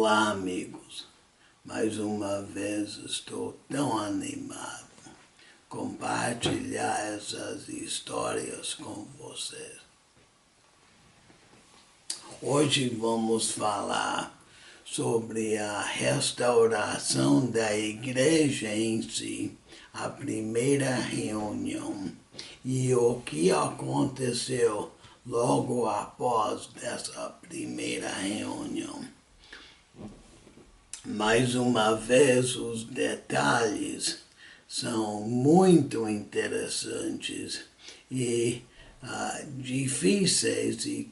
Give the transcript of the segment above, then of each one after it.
Olá, amigos. Mais uma vez estou tão animado compartilhar essas histórias com vocês. Hoje vamos falar sobre a restauração da igreja em si, a primeira reunião e o que aconteceu logo após dessa primeira reunião. Mais uma vez, os detalhes são muito interessantes e difíceis e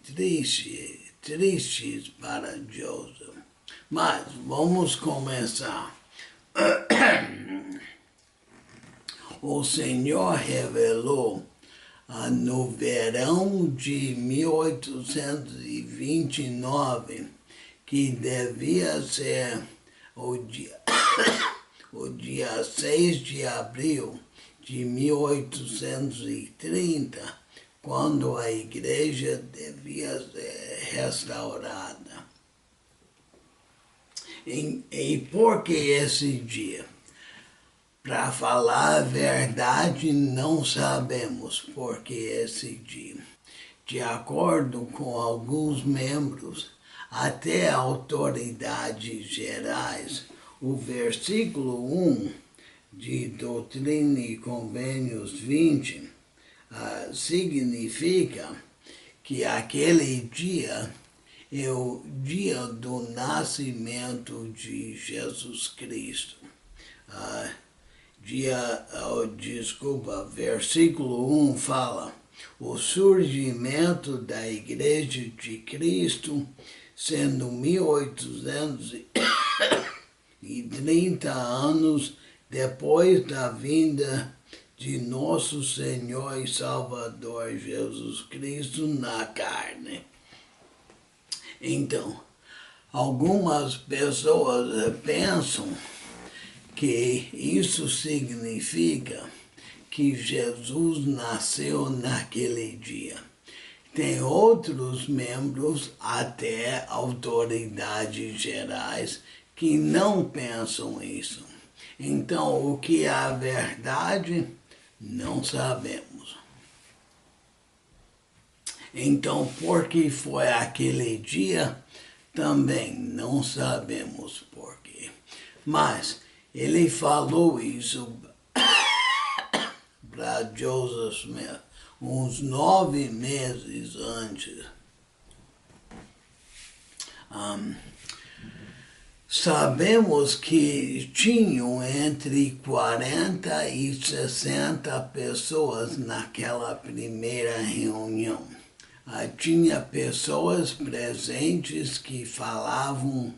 tristes para Joseph. Mas vamos começar. O Senhor revelou no verão de 1829 que devia ser o dia 6 de abril de 1830, quando a igreja devia ser restaurada. E por que esse dia? Para falar a verdade, não sabemos por que esse dia. De acordo com alguns membros, até autoridades gerais, o versículo 1 de Doutrina e Convênios 20 significa que aquele dia é o dia do nascimento de Jesus Cristo. Versículo 1 fala: o surgimento da Igreja de Cristo, sendo 1830 anos depois da vinda de nosso Senhor e Salvador Jesus Cristo na carne. Então, algumas pessoas pensam que isso significa que Jesus nasceu naquele dia. Tem outros membros, até autoridades gerais, que não pensam isso. Então, o que é a verdade, não sabemos. Então, por que foi aquele dia, também não sabemos por quê. Mas ele falou isso para Joseph Smith uns 9 meses antes. Sabemos que tinham entre 40 e 60 pessoas naquela primeira reunião. Tinha pessoas presentes que falaram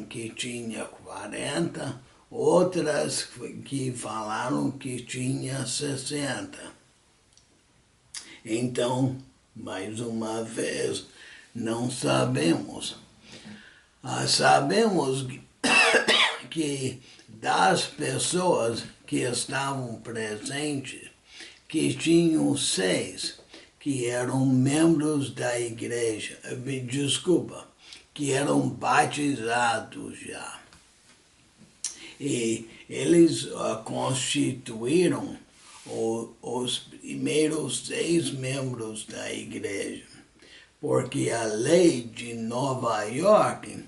que tinha 40, outras que falaram que tinha 60. Então, mais uma vez, não sabemos. Sabemos que das pessoas que estavam presentes, que tinham 6 que eram membros da igreja, que eram batizados já. E eles constituíram os primeiros 6 membros da igreja, porque a lei de Nova York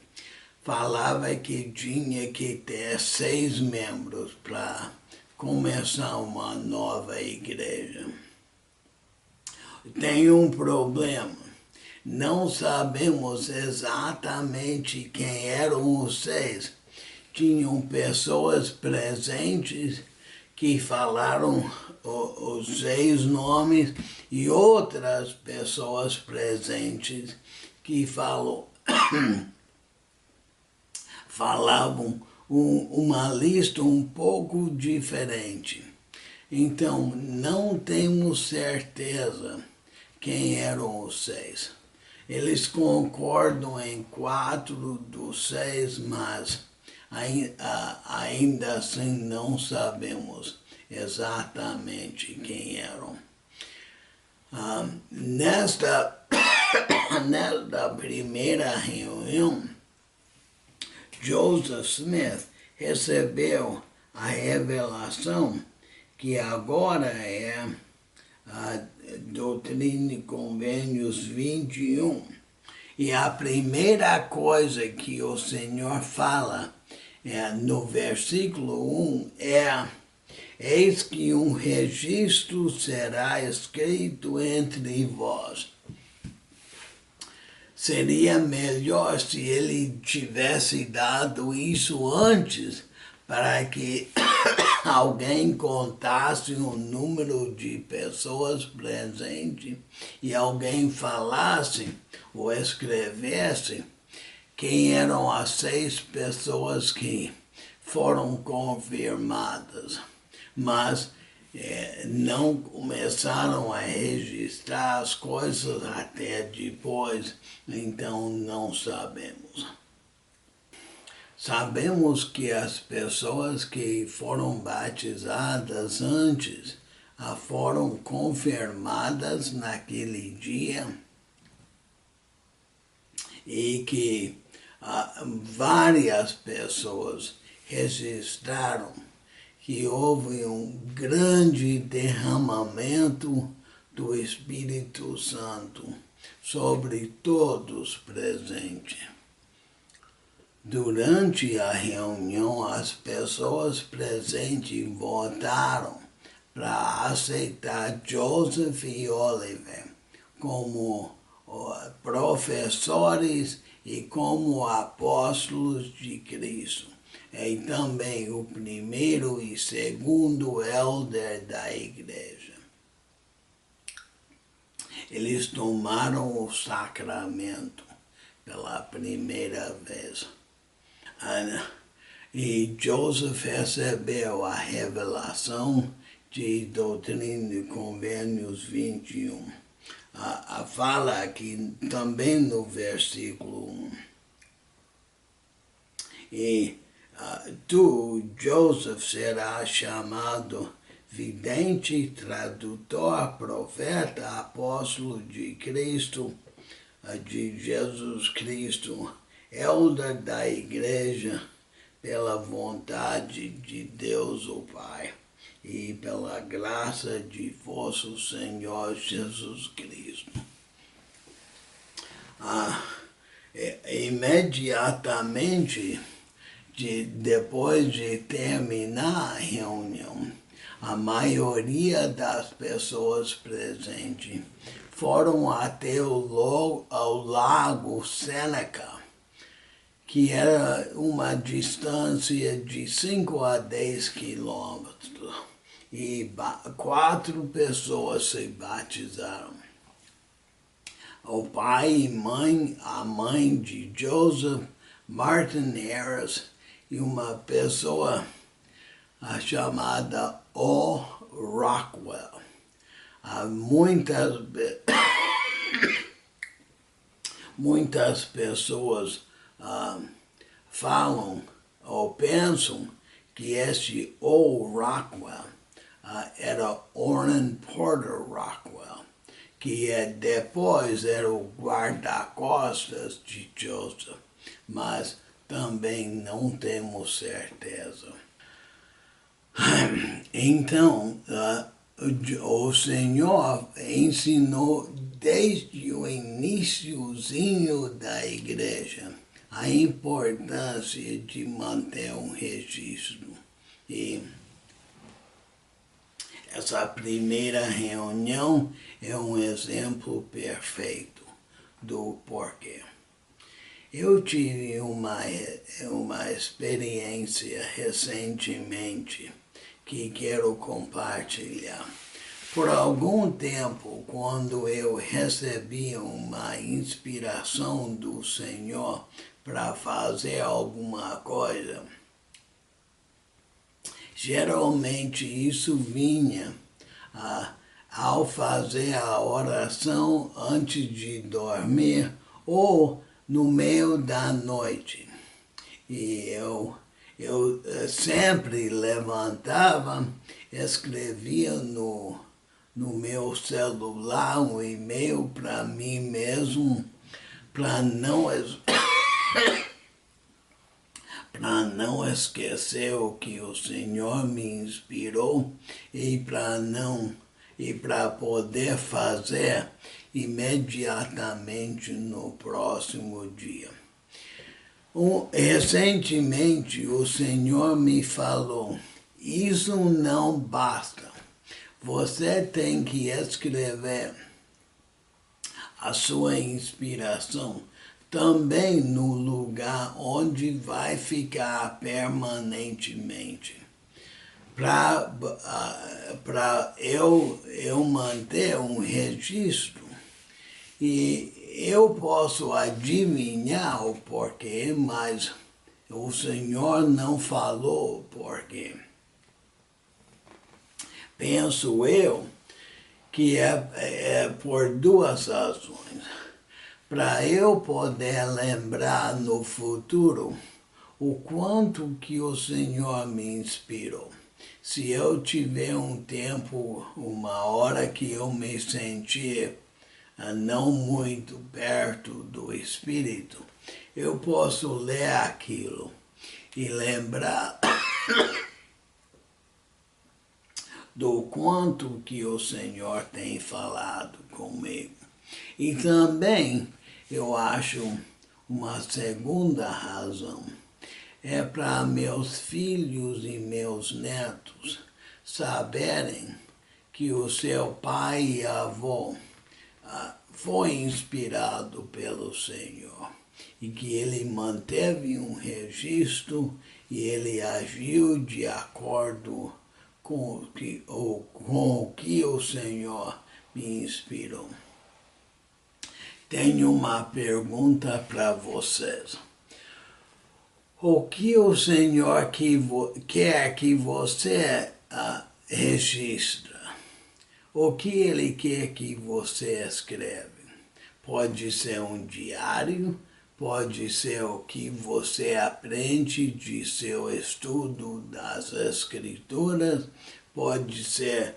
falava que tinha que ter 6 membros para começar uma nova igreja. Tem um problema. Não sabemos exatamente quem eram os 6. Tinham pessoas presentes que falaram os 6 nomes e outras pessoas presentes que falavam uma lista um pouco diferente. Então, não temos certeza quem eram os 6. Eles concordam em 4 dos 6, mas ainda assim não sabemos exatamente quem eram. Nesta primeira reunião, Joseph Smith recebeu a revelação que agora é a Doutrina e Convênios 21. E a primeira coisa que o Senhor fala no versículo 1 é: eis que um registro será escrito entre vós. Seria melhor se ele tivesse dado isso antes, para que alguém contasse o número de pessoas presentes e alguém falasse ou escrevesse quem eram as 6 pessoas que foram confirmadas. Mas não começaram a registrar as coisas até depois, então não sabemos. Sabemos que as pessoas que foram batizadas antes foram confirmadas naquele dia e que várias pessoas registraram que houve um grande derramamento do Espírito Santo sobre todos presentes. Durante a reunião, as pessoas presentes votaram para aceitar Joseph e Oliver como professores e como apóstolos de Cristo. E também o primeiro e segundo elder da igreja. Eles tomaram o sacramento pela primeira vez. E Joseph recebeu a revelação de Doutrina e Convênios 21. Fala aqui também no versículo 1. E tu, Joseph, serás chamado vidente, tradutor, profeta, apóstolo de Cristo, de Jesus Cristo, elder da igreja, pela vontade de Deus o Pai e pela graça de vosso Senhor Jesus Cristo. Imediatamente depois de terminar a reunião, a maioria das pessoas presentes foram até ao lago Sêneca, que era uma distância de 5 a 10 quilômetros, e 4 pessoas se batizaram. O pai e mãe, a mãe de Joseph, Martin Harris, e uma pessoa chamada O. Rockwell. Muitas pessoas falam ou pensam que esse O. Rockwell era Orrin Porter Rockwell, que depois era o guarda-costas de Joseph, mas também não temos certeza. Então, o Senhor ensinou desde o iniciozinho da igreja a importância de manter um registro. E essa primeira reunião é um exemplo perfeito do porquê. Eu tive uma experiência recentemente que quero compartilhar. Por algum tempo, quando eu recebi uma inspiração do Senhor para fazer alguma coisa, geralmente isso vinha ao fazer a oração antes de dormir ou no meio da noite. E eu sempre levantava, escrevia no meu celular um e-mail para mim mesmo, para não para não esquecer o que o Senhor me inspirou e para poder fazer imediatamente no próximo dia. Recentemente o Senhor me falou, isso não basta. Você tem que escrever a sua inspiração também no lugar onde vai ficar permanentemente. Para eu manter um registro e eu posso adivinhar o porquê, mas o Senhor não falou o porquê. Penso eu que é por duas razões. Para eu poder lembrar no futuro o quanto que o Senhor me inspirou. Se eu tiver um tempo, uma hora que eu me sentir não muito perto do Espírito, eu posso ler aquilo e lembrar do quanto que o Senhor tem falado comigo. E também eu acho uma segunda razão é para meus filhos e meus netos saberem que o seu pai e avô foi inspirado pelo Senhor e que ele manteve um registro e ele agiu de acordo com o que o Senhor me inspirou. Tenho uma pergunta para vocês. O que o Senhor quer que você registre? O que Ele quer que você escreve? Pode ser um diário, pode ser o que você aprende de seu estudo das Escrituras, pode ser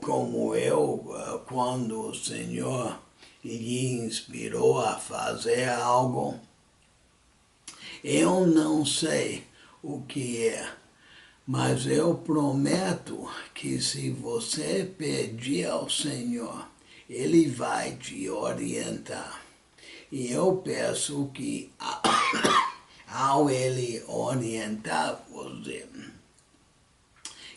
como eu, quando o Senhor lhe inspirou a fazer algo. Eu não sei o que é, mas eu prometo que se você pedir ao Senhor, Ele vai te orientar. E eu peço que, ao Ele orientar você,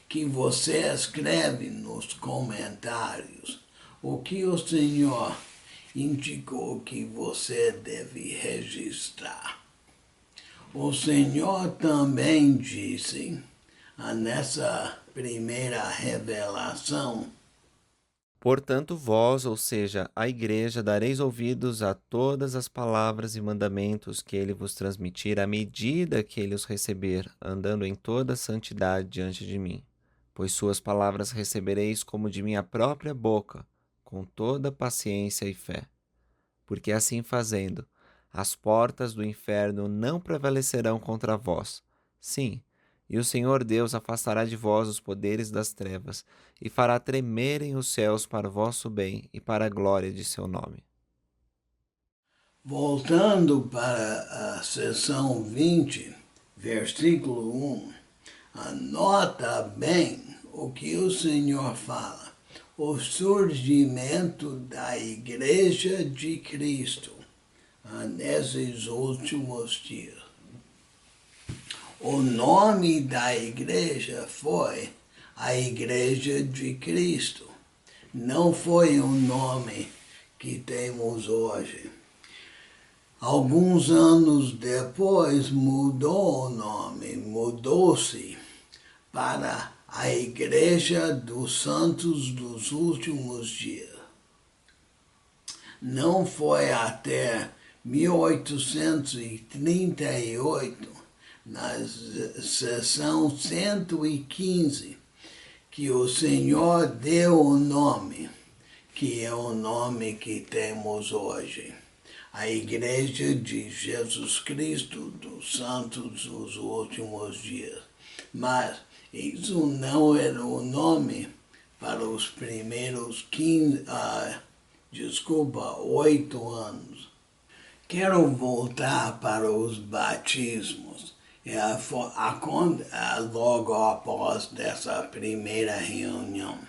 que você escreve nos comentários o que o Senhor indicou que você deve registrar. O Senhor também disse, nessa primeira revelação, portanto, vós, ou seja, a igreja, dareis ouvidos a todas as palavras e mandamentos que ele vos transmitir à medida que ele os receber, andando em toda santidade diante de mim. Pois suas palavras recebereis como de minha própria boca, com toda paciência e fé. Porque assim fazendo, as portas do inferno não prevalecerão contra vós. Sim, e o Senhor Deus afastará de vós os poderes das trevas, e fará tremerem os céus para o vosso bem e para a glória de seu nome. Voltando para a seção 20, versículo 1, anota bem o que o Senhor fala. O surgimento da Igreja de Cristo nesses últimos dias. O nome da igreja foi a Igreja de Cristo. Não foi o nome que temos hoje. Alguns anos depois mudou o nome, mudou-se para a Igreja dos Santos dos Últimos Dias. Não foi até 1838, na seção 115, que o Senhor deu o nome, que é o nome que temos hoje. A Igreja de Jesus Cristo dos Santos dos Últimos Dias. Mas isso não era o nome para os primeiros 8 anos. Quero voltar para os batismos. Logo após dessa primeira reunião,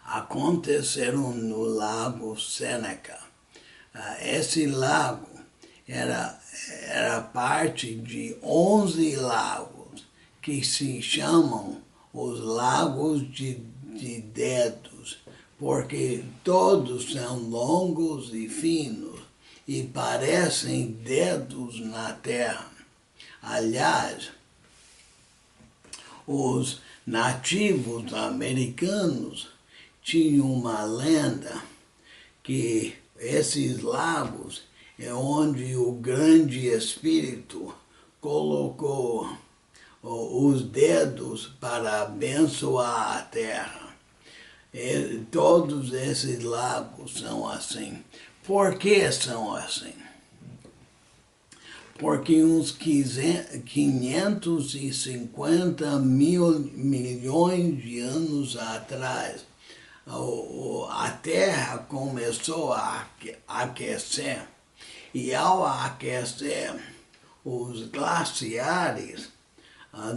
aconteceram no Lago Seneca. Esse lago era parte de 11 lagos que se chamam os Lagos de Dedos, porque todos são longos e finos e parecem dedos na terra. Aliás, os nativos americanos tinham uma lenda que esses lagos é onde o grande espírito colocou os dedos para abençoar a terra. Todos esses lagos são assim. Por que são assim? Porque uns 550 milhões de anos atrás, a Terra começou a aquecer, e ao aquecer, os glaciares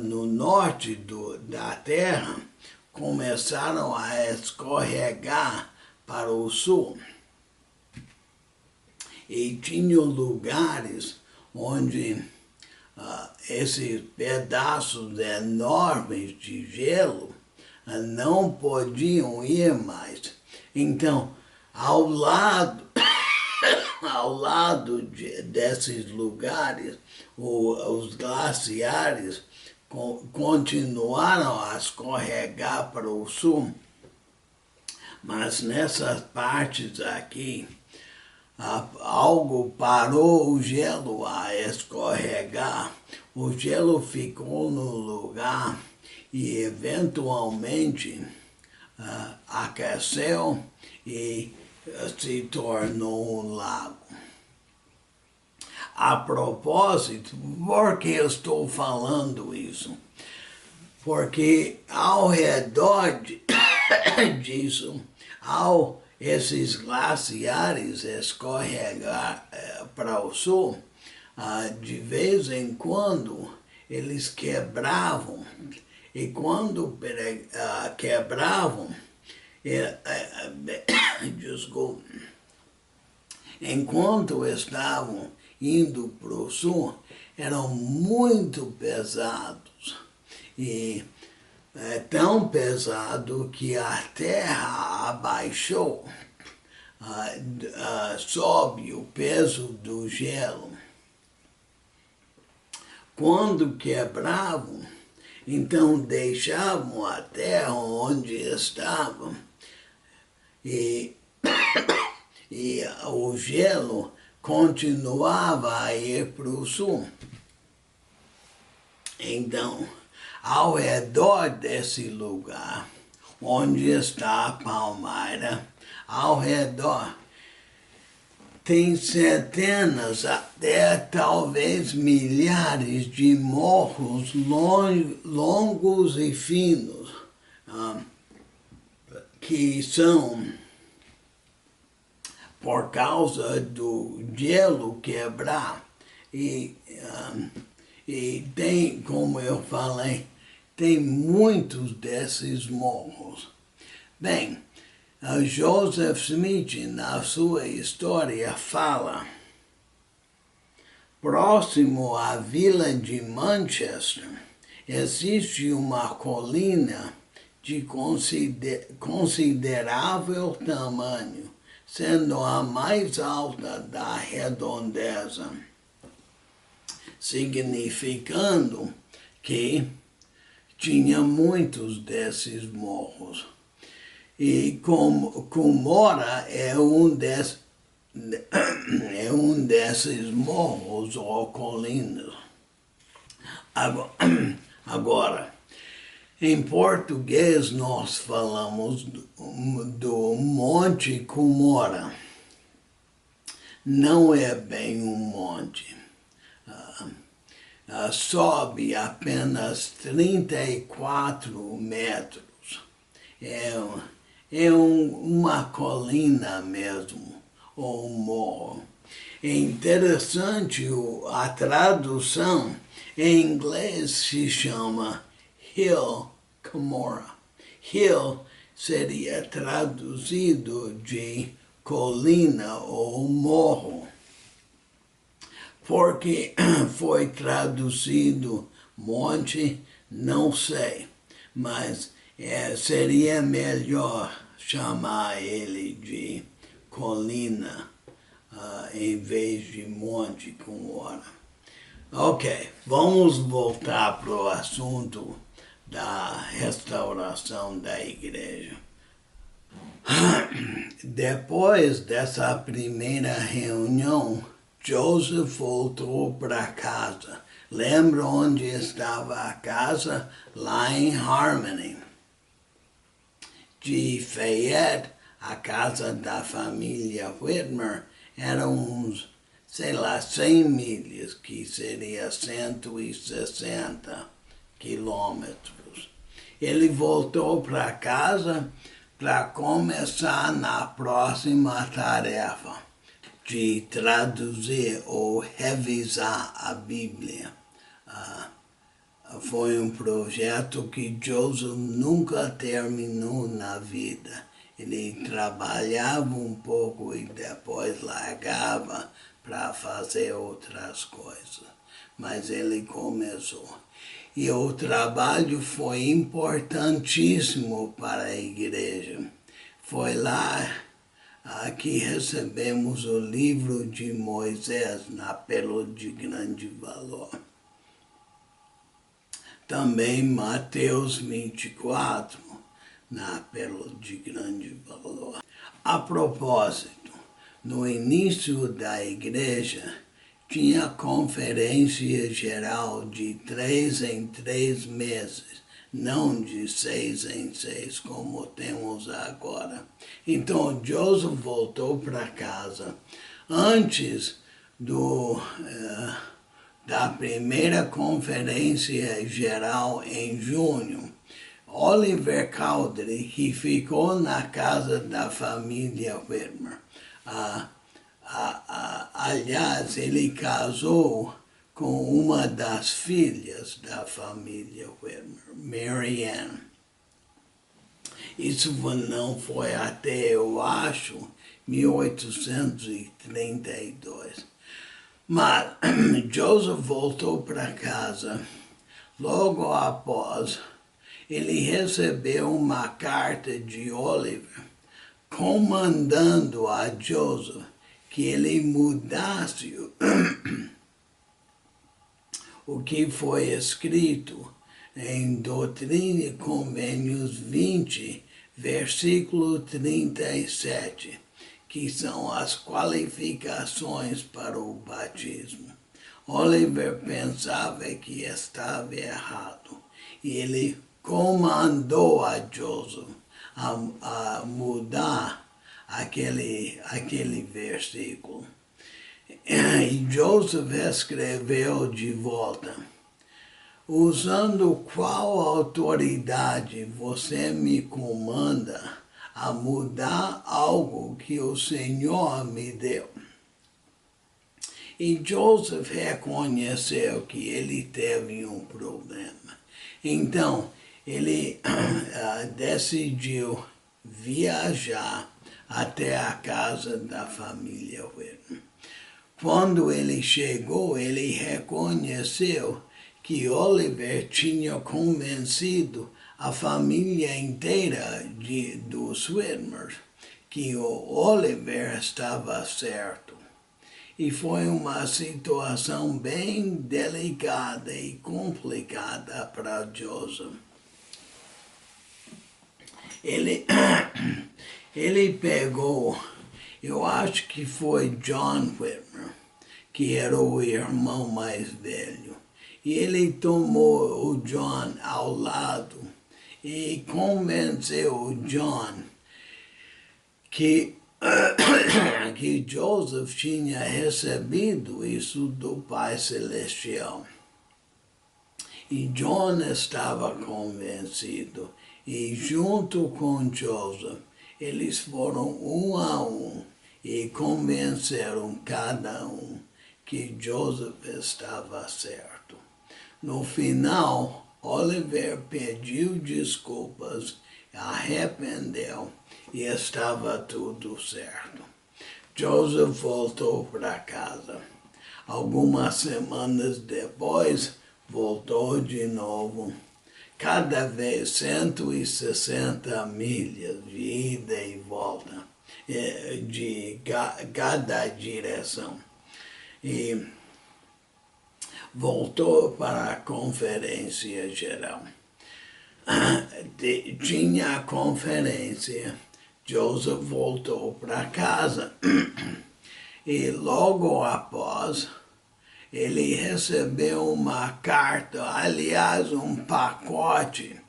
no norte da Terra começaram a escorregar para o sul. E tinham lugares onde esses pedaços enormes de gelo não podiam ir mais. Então, ao lado desses lugares, os glaciares continuaram a escorregar para o sul, mas nessas partes aqui, algo parou o gelo a escorregar, o gelo ficou no lugar e eventualmente aqueceu e se tornou um lago. A propósito, por que eu estou falando isso? Porque ao redor disso, ao esses glaciares escorregar para o sul, de vez em quando eles quebravam, e quando quebravam, desculpa, enquanto estavam indo para o sul, eram muito pesados, e tão pesado que a terra abaixou sob o peso do gelo. Quando quebravam, então deixavam a terra onde estavam e o gelo continuava a ir para o sul. Então, ao redor desse lugar, onde está a Palmyra, ao redor, tem centenas, até talvez milhares de morros longos e finos, que são por causa do gelo quebrar. E tem, como eu falei, tem muitos desses morros. Bem, Joseph Smith, na sua história, fala: próximo à vila de Manchester, existe uma colina de considerável tamanho, sendo a mais alta da redondeza, significando que tinha muitos desses morros. E Cumorah é um desses morros ou colinas. Agora, em português nós falamos do Monte Cumorah. Não é bem um monte. Sobe apenas 34 metros. É uma colina mesmo, ou um morro. É interessante a tradução, Em inglês se chama Hill Cumorah. Hill seria traduzido de colina ou morro. Porque foi traduzido monte, não sei, mas seria melhor chamar ele de colina em vez de monte com hora. Ok, vamos voltar para o assunto da restauração da igreja. Depois dessa primeira reunião, Joseph voltou para casa. Lembra onde estava a casa? Lá em Harmony. De Fayette, a casa da família Whitmer era uns, 100 milhas, que seria 160 quilômetros. Ele voltou para casa para começar na próxima tarefa de traduzir ou revisar a Bíblia. Foi um projeto que Joseph nunca terminou na vida. Ele trabalhava um pouco e depois largava para fazer outras coisas. Mas ele começou. E o trabalho foi importantíssimo para a igreja. Foi lá que recebemos o livro de Moisés na Pérola de Grande Valor. Também Mateus 24, na Pérola de Grande Valor. A propósito, no início da igreja, tinha conferência geral de 3 em 3 meses, não de 6 em 6, como temos agora. Então, Joseph voltou para casa. Antes da primeira conferência geral em junho, Oliver Cowdery, que ficou na casa da família Whitmer. Aliás, ele casou com uma das filhas da família Whitmer, Mary Ann. Isso não foi até, eu acho, 1832. Mas Joseph voltou para casa. Logo após, ele recebeu uma carta de Oliver comandando a Joseph que ele mudasse o que foi escrito em Doutrina e Convênios 20, versículo 37, que são as qualificações para o batismo. Oliver pensava que estava errado e ele comandou a Joseph a mudar aquele versículo. E Joseph escreveu de volta: usando qual autoridade você me comanda a mudar algo que o Senhor me deu? E Joseph reconheceu que ele teve um problema. Então, ele decidiu viajar até a casa da família Whitmer. Quando ele chegou, ele reconheceu que Oliver tinha convencido a família inteira dos Whitmers que o Oliver estava certo. E foi uma situação bem delicada e complicada para Joseph. Ele pegou, eu acho que foi John Whitmer, que era o irmão mais velho. E ele tomou o John ao lado e convenceu o John que Joseph tinha recebido isso do Pai Celestial. E John estava convencido. E junto com Joseph, eles foram um a um e convenceram cada um que Joseph estava certo. No final, Oliver pediu desculpas, arrependeu e estava tudo certo. Joseph voltou para casa. Algumas semanas depois, voltou de novo. Cada vez 160 milhas de ida e volta, de cada direção. E voltou para a conferência geral. Tinha a conferência, Joseph voltou para casa e logo após ele recebeu uma carta, aliás, um pacote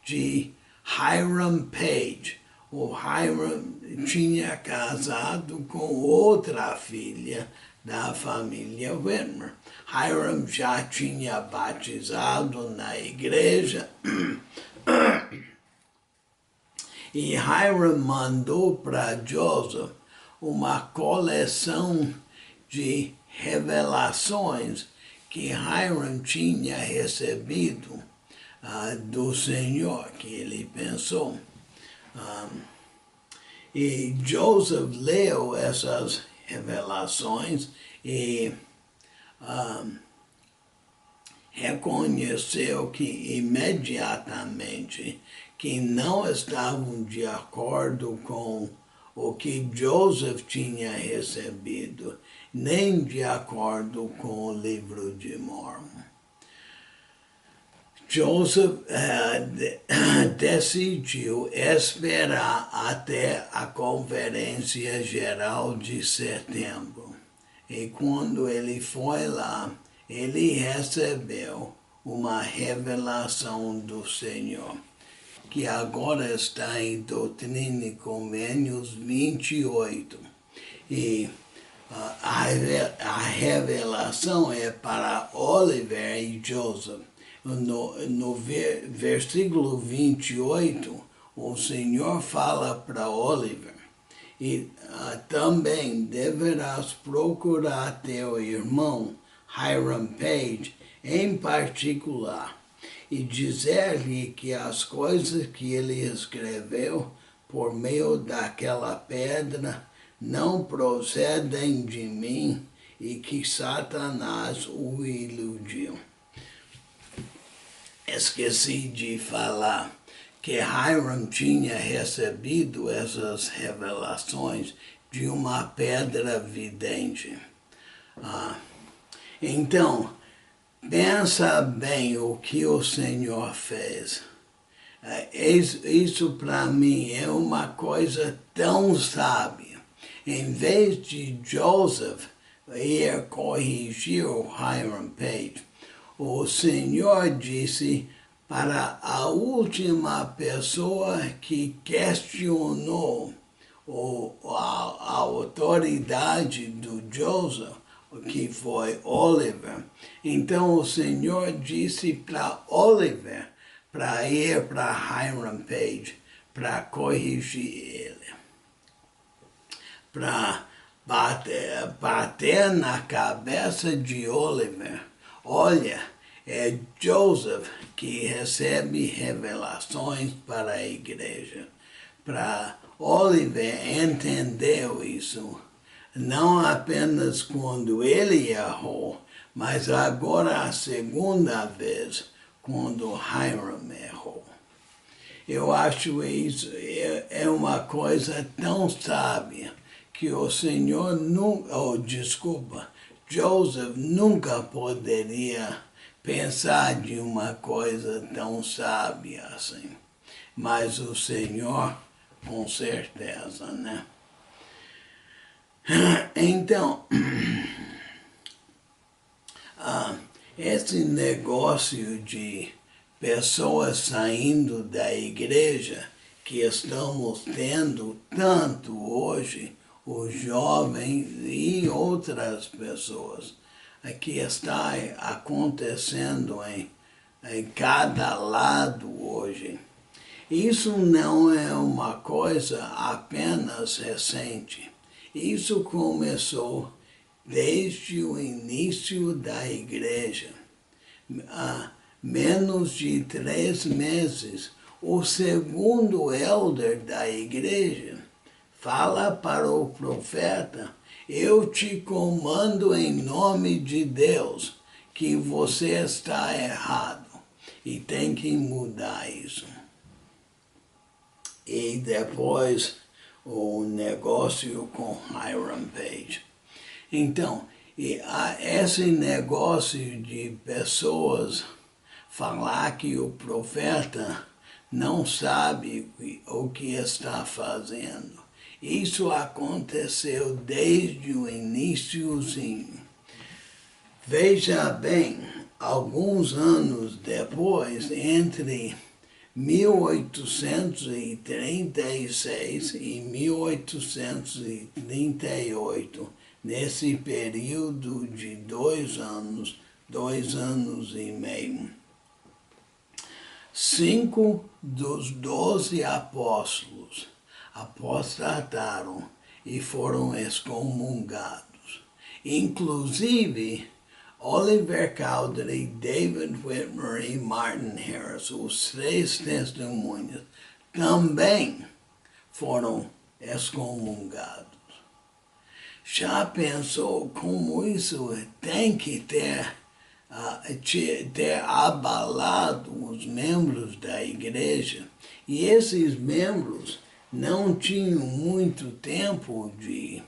de Hiram Page. O Hiram tinha casado com outra filha da família Whitmer. Hiram já tinha batizado na igreja e Hiram mandou para Joseph uma coleção de revelações que Hiram tinha recebido do Senhor, que ele pensou. E Joseph leu essas revelações e reconheceu que imediatamente que não estavam de acordo com o que Joseph tinha recebido, nem de acordo com o livro de Mormon. Joseph decidiu esperar até a Conferência Geral de setembro. E quando ele foi lá, ele recebeu uma revelação do Senhor, que agora está em Doutrina e Convênios 28. E a revelação é para Oliver e Joseph. No versículo 28, o Senhor fala para Oliver, e também deverás procurar teu irmão Hiram Page em particular e dizer-lhe que as coisas que ele escreveu por meio daquela pedra não procedem de mim e que Satanás o iludiu. Esqueci de falar que Hiram tinha recebido essas revelações de uma pedra vidente. Então, pensa bem o que o Senhor fez. Isso para mim é uma coisa tão sábia. Em vez de Joseph ir corrigir o Hiram Page, o Senhor disse para a última pessoa que questionou a autoridade do Joseph, que foi Oliver. Então o Senhor disse para Oliver para ir para Hiram Page, para corrigir ele, para bater na cabeça de Oliver. Olha, é Joseph que recebe revelações para a igreja. Para Oliver entendeu isso, não apenas quando ele errou, mas agora a segunda vez, quando Hiram errou. Eu acho isso é uma coisa tão sábia que o Senhor nunca, Joseph nunca poderia pensar de uma coisa tão sábia assim. Mas o Senhor, com certeza, né? Então, esse negócio de pessoas saindo da igreja que estamos tendo tanto hoje, os jovens e outras pessoas, que está acontecendo em cada lado hoje. Isso não é uma coisa apenas recente. Isso começou desde o início da igreja. menos de 3 meses, o segundo elder da igreja fala para o profeta: eu te comando em nome de Deus que você está errado e tem que mudar isso. E depois o negócio com Hiram Page. Então, esse negócio de pessoas falar que o profeta não sabe o que está fazendo, isso aconteceu desde o iniciozinho. Veja bem, alguns anos depois, entre 1836 e 1838, nesse período de 2 anos e meio, 5 dos 12 apóstolos apostataram e foram excomungados. Inclusive, Oliver Cowdery, David Whitmer e Martin Harris, os 3 testemunhas, também foram excomungados. Já pensou como isso tem que ter abalado os membros da igreja? E esses membros não tinham muito tempo de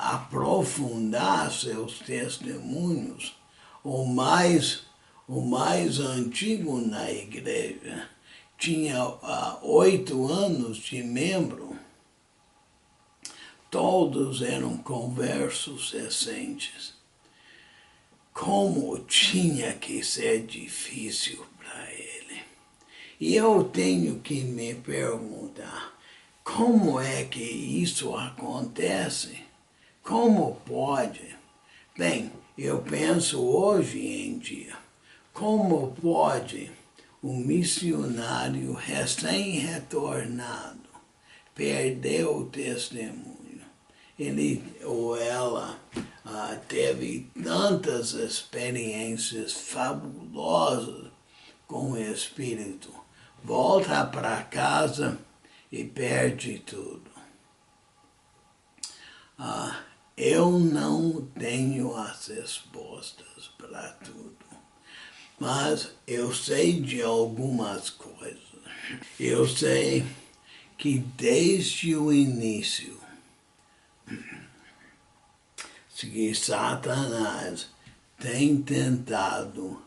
aprofundar seus testemunhos. O mais antigo na igreja tinha 8 anos de membro. Todos eram conversos recentes. Como tinha que ser difícil para ele. E eu tenho que me perguntar, como é que isso acontece? Como pode? Bem, eu penso hoje em dia, como pode um missionário recém-retornado perder o testemunho? Ele ou ela teve tantas experiências fabulosas com o Espírito, volta para casa e perde tudo. Eu não tenho as respostas para tudo, mas eu sei de algumas coisas. Eu sei que desde o início, que Satanás tem tentado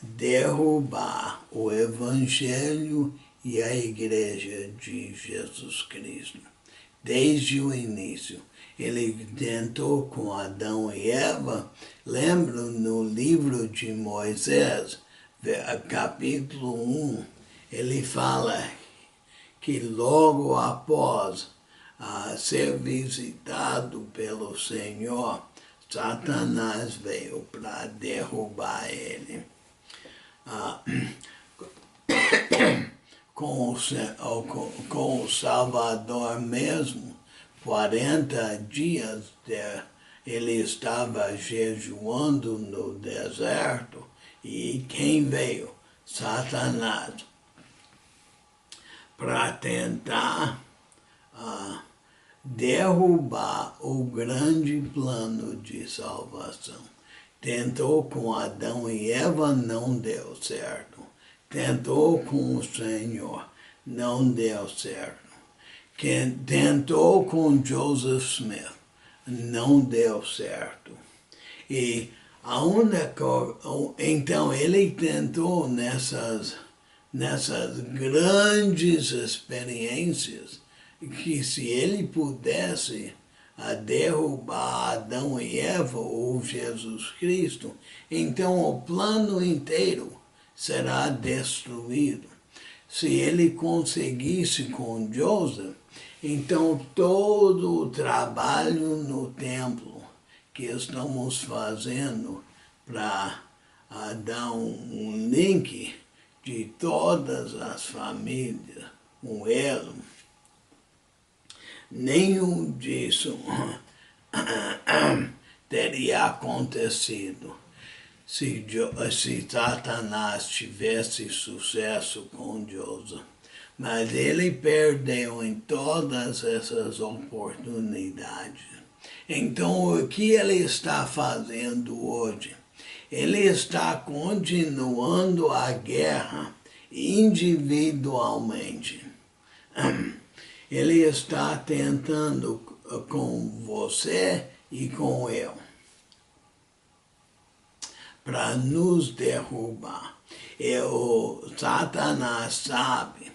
derrubar o Evangelho e a Igreja de Jesus Cristo. Desde o início. Ele tentou com Adão e Eva. Lembro no livro de Moisés, capítulo 1, ele fala que logo após ser visitado pelo Senhor, Satanás veio para derrubar ele. Com o Salvador mesmo, 40 dias ele estava jejuando no deserto, e quem veio? Satanás, para tentar derrubar o grande plano de salvação. Tentou com Adão e Eva, não deu certo. Tentou com o Senhor, não deu certo. Tentou com Joseph Smith, não deu certo. E então ele tentou nessas grandes experiências, que se ele pudesse derrubar Adão e Eva ou Jesus Cristo, então o plano inteiro será destruído. Se ele conseguisse com Joseph, então todo o trabalho no templo que estamos fazendo para dar um link de todas as famílias com ele, nenhum disso teria acontecido. se Satanás tivesse sucesso com Joseph. Mas ele perdeu em todas essas oportunidades. Então, o que ele está fazendo hoje? Ele está continuando a guerra individualmente. Ele está tentando com você e com eu para nos derrubar. E o Satanás sabe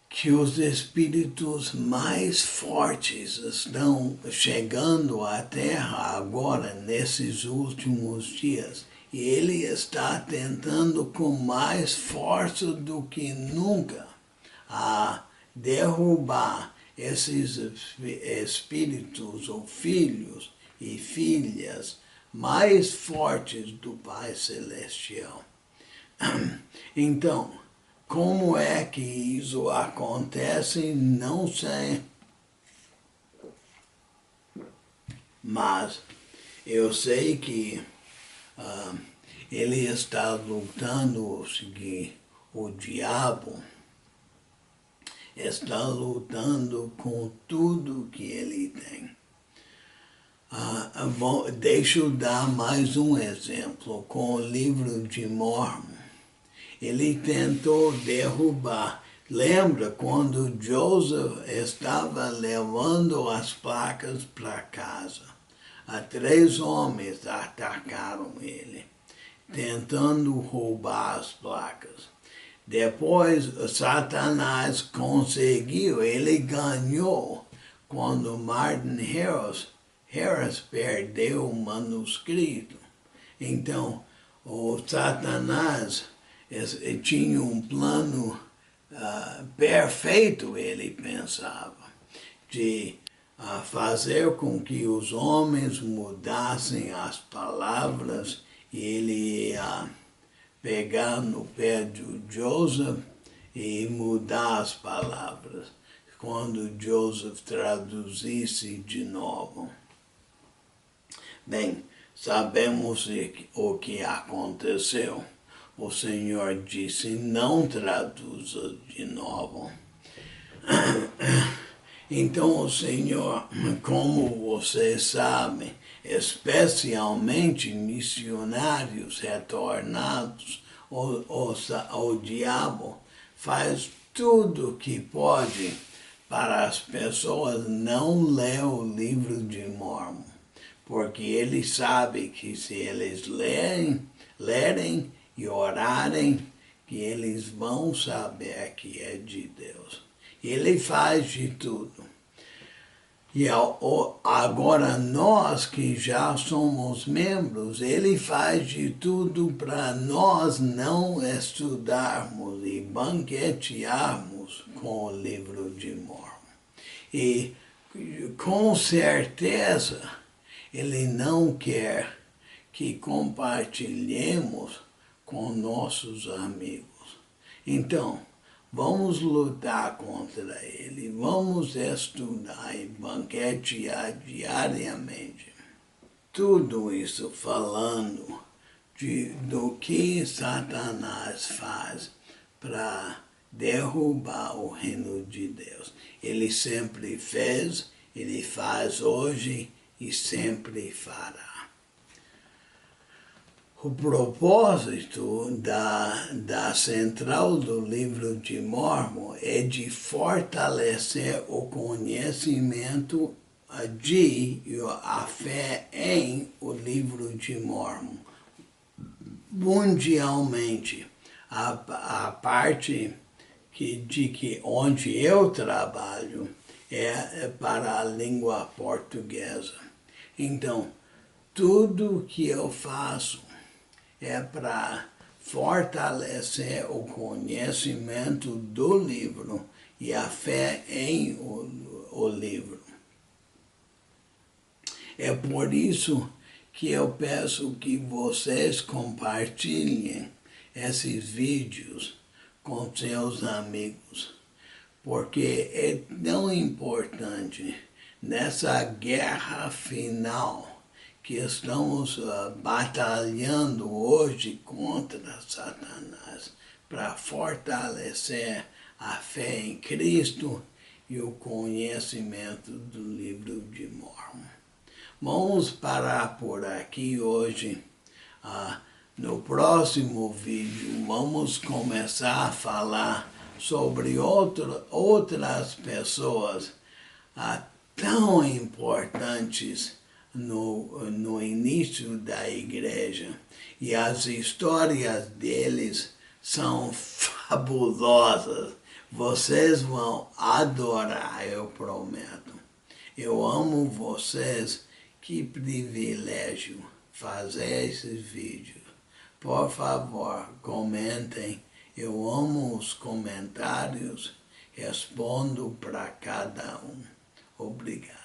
que os espíritos mais fortes estão chegando à Terra agora, nesses últimos dias. E ele está tentando com mais força do que nunca a derrubar esses espíritos ou filhos e filhas mais fortes do Pai Celestial. Então, como é que isso acontece? Não sei. Mas eu sei que ele está lutando, o diabo está lutando com tudo que ele tem. Deixa eu dar mais um exemplo com o livro de Mormon. Ele tentou derrubar. Lembra quando Joseph estava levando as placas para casa? 3 homens atacaram ele, tentando roubar as placas. Depois, Satanás conseguiu, ele ganhou quando Martin Harris perdeu o manuscrito. Então, o Satanás tinha um plano perfeito, ele pensava, de fazer com que os homens mudassem as palavras, e ele ia pegar no pé de Joseph e mudar as palavras, quando Joseph traduzisse de novo. Bem, sabemos o que aconteceu. O Senhor disse, não traduza de novo. Então o Senhor, como vocês sabem, especialmente missionários retornados, o diabo faz tudo que pode para as pessoas não ler o livro de Mormon, porque ele sabe que se eles lerem e orarem, que eles vão saber que é de Deus. Ele faz de tudo. E agora nós que já somos membros, ele faz de tudo para nós não estudarmos e banquetearmos com o livro de Mormon. E com certeza ele não quer que compartilhemos com nossos amigos. Então, vamos lutar contra ele, vamos estudar e banquetear diariamente. Tudo isso falando do que Satanás faz para derrubar o reino de Deus. Ele sempre fez, ele faz hoje e sempre fará. O propósito da central do livro de Mormon é de fortalecer o conhecimento e a fé em o livro de Mormon. Mundialmente, a parte onde eu trabalho é para a língua portuguesa. Então, tudo que eu faço é para fortalecer o conhecimento do livro e a fé em o livro. É por isso que eu peço que vocês compartilhem esses vídeos com seus amigos, porque é tão importante nessa guerra final que estamos batalhando hoje contra Satanás para fortalecer a fé em Cristo e o conhecimento do livro de Mórmon. Vamos parar por aqui hoje. No próximo vídeo vamos começar a falar sobre outras pessoas tão importantes no início da igreja. E as histórias deles são fabulosas. Vocês vão adorar, eu prometo. Eu amo vocês. Que privilégio fazer esses vídeos. Por favor, comentem. Eu amo os comentários. Respondo para cada um. Obrigado.